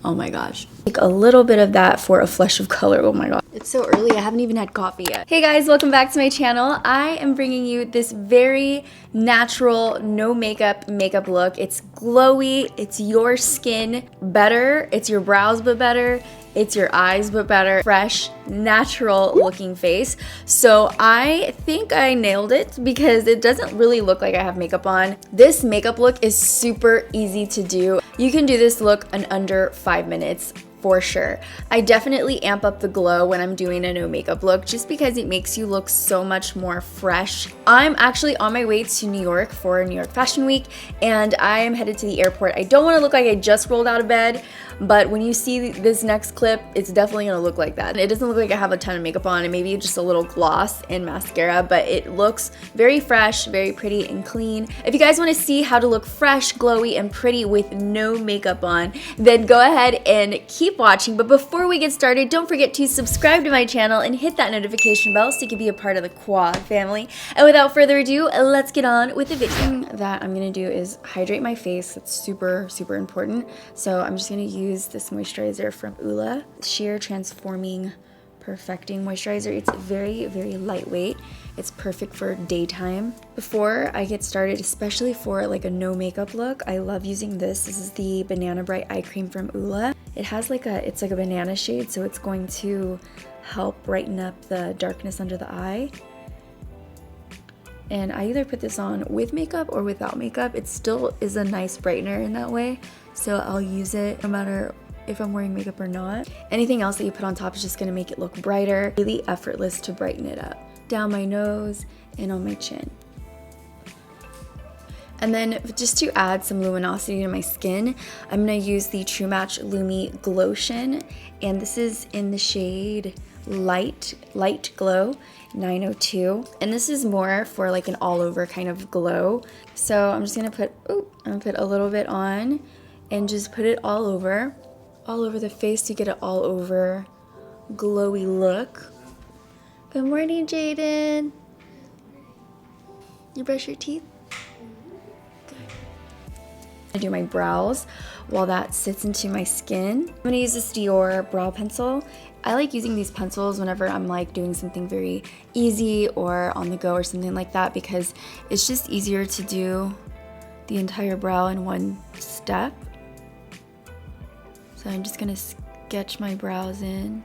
Oh my gosh. Take a little bit of that for a flush of color. Oh my god. It's so early, I haven't even had coffee yet. Hey guys, welcome back to my channel. I am bringing you this very natural, no makeup look. It's glowy, it's your skin better, it's your brows but better, it's your eyes but better. Fresh, natural looking face. So I think I nailed it because it doesn't really look like I have makeup on. This makeup look is super easy to do. You can do this look in under 5 minutes. For sure. I definitely amp up the glow when I'm doing a no makeup look just because it makes you look so much more fresh. I'm actually on my way to New York for New York Fashion Week and I am headed to the airport. I don't want to look like I just rolled out of bed, but when you see this next clip, it's definitely going to look like that. It doesn't look like I have a ton of makeup on and maybe just a little gloss and mascara, but it looks very fresh, very pretty and clean. If you guys want to see how to look fresh, glowy, and pretty with no makeup on, then go ahead and keep watching. But before we get started, don't forget to subscribe to my channel and hit that notification bell so you can be a part of the quad family. And without further ado, let's get on with the video. That I'm gonna do is hydrate my face. That's super important. So I'm just gonna use this moisturizer from Ole, Sheer Transforming Perfecting Moisturizer. It's very lightweight. It's perfect for daytime. Before I get started, especially for like a no makeup look, I love using this. This is the Banana Bright Eye Cream from Ole. It has it's like a banana shade, so it's going to help brighten up the darkness under the eye. And I either put this on with makeup or without makeup. It still is a nice brightener in that way, so I'll use it no matter if I'm wearing makeup or not. Anything else that you put on top is just gonna make it look brighter. Really effortless to brighten it up. Down my nose and on my chin. And then just to add some luminosity to my skin, I'm gonna use the True Match Lumi Glotion, and this is in the shade Light Glow 902. And this is more for like an all over kind of glow. So I'm just gonna put, a little bit on and just put it all over the face to get it all over glowy look. Good morning, Jaden. You brush your teeth? I do my brows while that sits into my skin. I'm gonna use this Dior brow pencil. I like using these pencils whenever I'm like doing something very easy or on the go or something like that because it's just easier to do the entire brow in one step. So I'm just gonna sketch my brows in.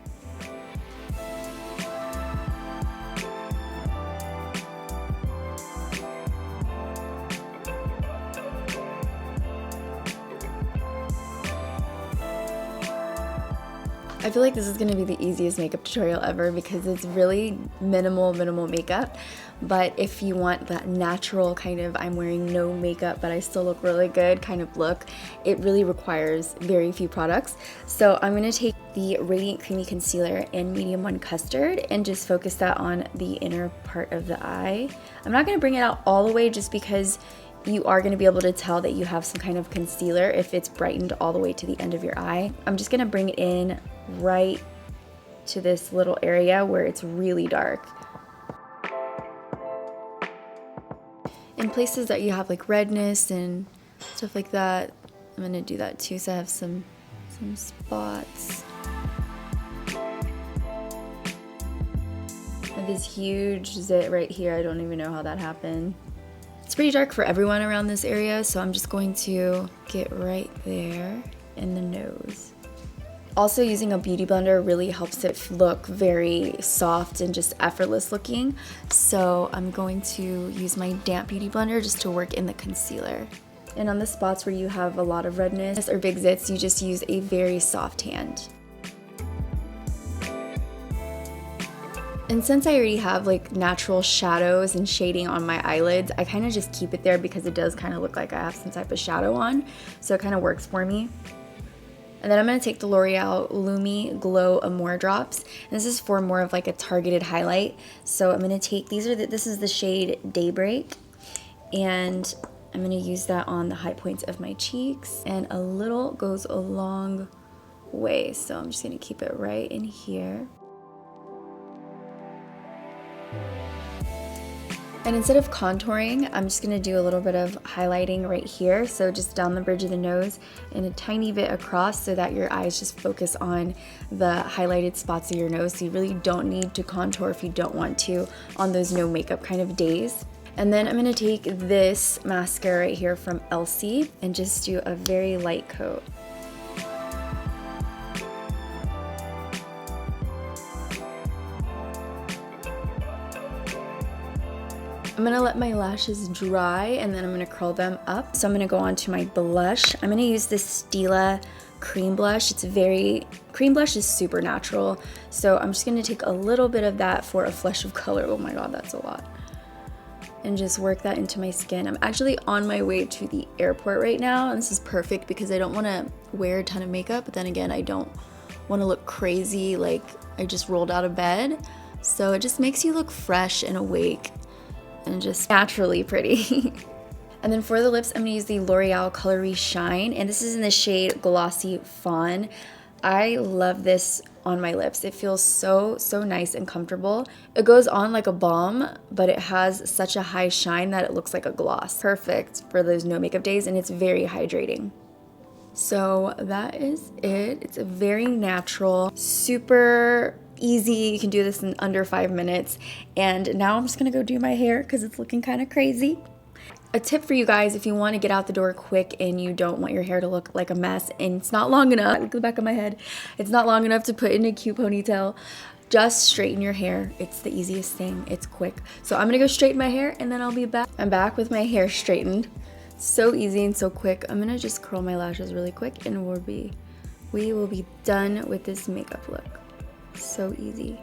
I feel like this is gonna be the easiest makeup tutorial ever because it's really minimal makeup. But if you want that natural kind of I'm wearing no makeup but I still look really good kind of look, it really requires very few products. So I'm gonna take the Radiant Creamy Concealer in Medium 1 Custard and just focus that on the inner part of the eye. I'm not gonna bring it out all the way just because you are going to be able to tell that you have some kind of concealer if it's brightened all the way to the end of your eye. I'm just going to bring it in right to this little area where it's really dark. In places that you have like redness and stuff like that, I'm going to do that too, so I have some spots. I have this huge zit right here. I don't even know how that happened. It's pretty dark for everyone around this area, so I'm just going to get right there in the nose. Also, using a beauty blender really helps it look very soft and just effortless looking. So I'm going to use my damp beauty blender just to work in the concealer. And on the spots where you have a lot of redness or big zits, you just use a very soft hand. And since I already have like natural shadows and shading on my eyelids, I kind of just keep it there because it does kind of look like I have some type of shadow on. So it kind of works for me. And then I'm going to take the Loreal Lumi Glow Amour drops. And this is for more of like a targeted highlight. So I'm going to take, this is the shade Daybreak. And I'm going to use that on the high points of my cheeks. And a little goes a long way. So I'm just going to keep it right in here. And instead of contouring, I'm just gonna do a little bit of highlighting right here. So just down the bridge of the nose and a tiny bit across so that your eyes just focus on the highlighted spots of your nose. So you really don't need to contour if you don't want to on those no makeup kind of days. And then I'm gonna take this mascara right here from Elcie and just do a very light coat. I'm gonna let my lashes dry and then I'm gonna curl them up. So I'm gonna go on to my blush. I'm gonna use this Stila cream blush. Cream blush is super natural. So I'm just gonna take a little bit of that for a flush of color. Oh my God, that's a lot. And just work that into my skin. I'm actually on my way to the airport right now, and this is perfect because I don't wanna wear a ton of makeup, but then again, I don't wanna look crazy like I just rolled out of bed. So it just makes you look fresh and awake and just naturally pretty. And then for the lips, I'm gonna use the L'Oreal Color Shine, and this is in the shade Glossy Fawn. I love this on my lips. It feels so nice and comfortable. It goes on like a balm, but it has such a high shine that it looks like a gloss. Perfect for those no makeup days, and it's very hydrating. So that is it. It's a very natural, super easy. You can do this in under 5 minutes. And now I'm just gonna go do my hair because it's looking kind of crazy. A tip for you guys, if you want to get out the door quick and you don't want your hair to look like a mess and it's not long enough, look at the back of my head, it's not long enough to put in a cute ponytail, just straighten your hair. It's the easiest thing. It's quick. So I'm gonna go straighten my hair and then I'll be back. I'm back with my hair straightened. So easy and so quick. I'm gonna just curl my lashes really quick and we will be done with this makeup look. So easy.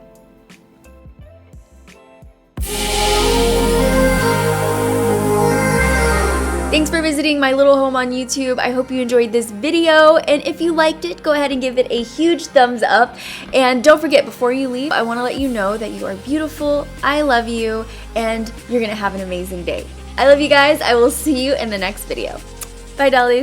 Thanks for visiting my little home on YouTube. I hope you enjoyed this video, and if you liked it, go ahead and give it a huge thumbs up. And don't forget, before you leave, I want to let you know that you are beautiful, I love you, and you're gonna have an amazing day. I love you guys. I will see you in the next video. Bye, dollies.